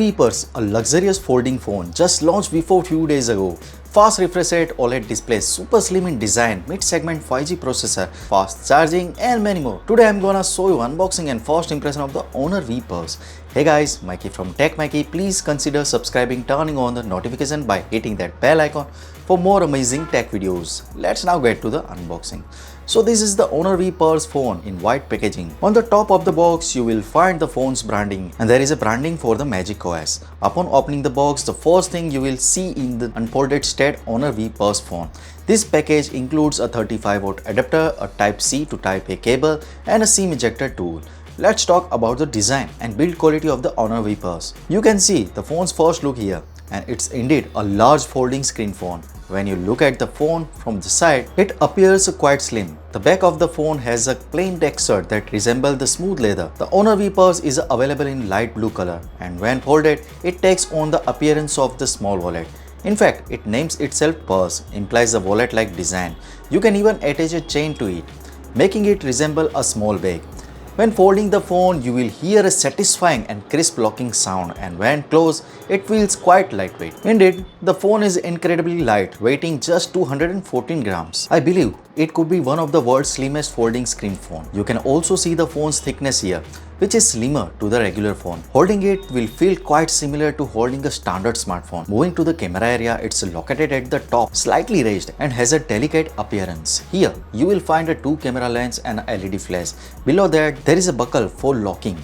Vapors, a luxurious folding phone, just launched before few days ago. Fast refresh rate, OLED display, super slim in design, mid-segment 5G processor, fast charging and many more. Today I'm gonna show you unboxing and first impression of the Honor Vapors. Hey guys, Maiky from techmaiky. Please consider subscribing, turning on the notification by hitting that bell icon for more amazing tech videos. Let's now get to the unboxing. So this is the Honor Vapors phone in white packaging. On the top of the box you will find the phone's branding, and there is a branding for the Magic OS. Upon opening the box, the first thing you will see in the unfolded state Honor Vapors phone. This package includes a 35-watt adapter, a Type-C to Type-A cable and a SIM ejector tool. Let's talk about the design and build quality of the Honor Vapors. You can see the phone's first look here, and it's indeed a large folding screen phone. When you look at the phone from the side, it appears quite slim. The back of the phone has a plain texture that resembles the smooth leather. The Honor Vapors is available in light blue color, and when folded, it takes on the appearance of the small wallet. In fact, it names itself purse, implies a wallet-like design. You can even attach a chain to it, making it resemble a small bag. When folding the phone, you will hear a satisfying and crisp locking sound, and when closed, it feels quite lightweight. Indeed, the phone is incredibly light, weighing just 214 grams. I believe it could be one of the world's slimmest folding screen phone. You can also see the phone's thickness here, which is slimmer to the regular phone. Holding it will feel quite similar to holding a standard smartphone. Moving to the camera area, it's located at the top, slightly raised and has a delicate appearance. Here, you will find a 2 camera lens and a LED flash. Below that, there is a buckle for locking,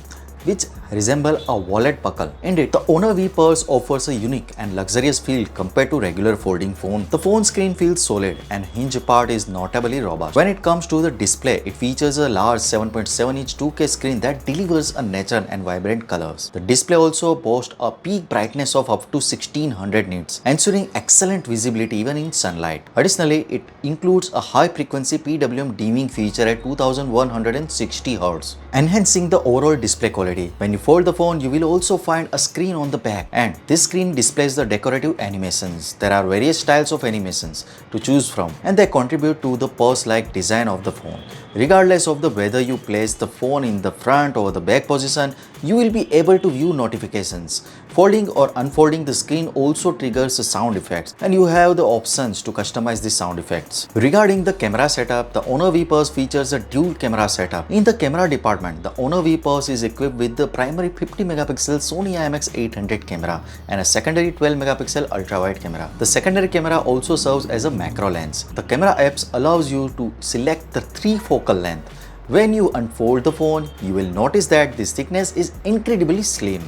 which resemble a wallet buckle. Indeed, the Honor Vapors offers a unique and luxurious feel compared to regular folding phone. The phone screen feels solid and hinge part is notably robust. When it comes to the display, it features a large 7.7-inch 2K screen that delivers a natural and vibrant colors. The display also boasts a peak brightness of up to 1600 nits, ensuring excellent visibility even in sunlight. Additionally, it includes a high-frequency PWM dimming feature at 2160 Hz, enhancing the overall display quality. When you fold the phone, you will also find a screen on the back, and this screen displays the decorative animations. There are various styles of animations to choose from, and they contribute to the purse-like design of the phone. Regardless of whether you place the phone in the front or the back position, you will be able to view notifications. Folding or unfolding the screen also triggers sound effects, and you have the options to customize the sound effects. Regarding the camera setup, the Honor Vapors features a dual camera setup. In the camera department, the Honor Vapors is equipped with the primary 50-megapixel Sony IMX800 camera and a secondary 12-megapixel ultra-wide camera. The secondary camera also serves as a macro lens. The camera apps allows you to select the 3 focal length. When you unfold the phone, you will notice that this thickness is incredibly slim,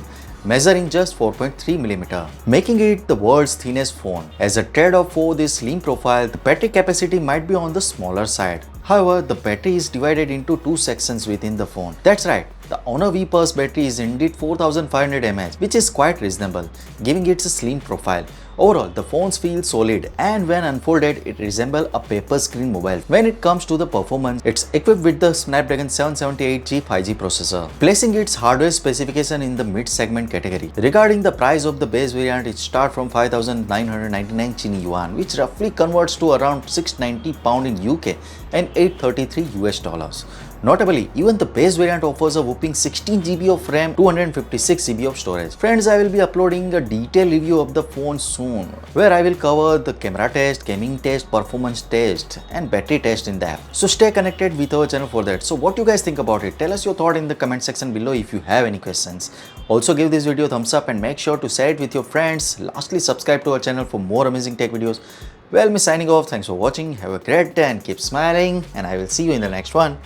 measuring just 4.3mm, making it the world's thinnest phone. As a trade-off for this slim profile, the battery capacity might be on the smaller side. However, the battery is divided into 2 sections within the phone. That's right, the Honor Vapors battery is indeed 4500 mAh, which is quite reasonable, giving it a slim profile. Overall, the phones feel solid, and when unfolded, it resembles a paper screen mobile. When it comes to the performance, it's equipped with the Snapdragon 778G 5G processor, placing its hardware specification in the mid-segment category. Regarding the price of the base variant, it starts from 5,999 Chini Yuan, which roughly converts to around £690 in UK and $833 US. Notably, even the base variant offers a whopping 16GB of RAM, 256GB of storage. Friends, I will be uploading a detailed review of the phone soon, where I will cover the camera test, gaming test, performance test and battery test in the app. So stay connected with our channel for that. So what you guys think about it? Tell us your thought in the comment section below if you have any questions. Also give this video a thumbs up and make sure to share it with your friends. Lastly, subscribe to our channel for more amazing tech videos. Well, me signing off. Thanks for watching. Have a great day and keep smiling, and I will see you in the next one.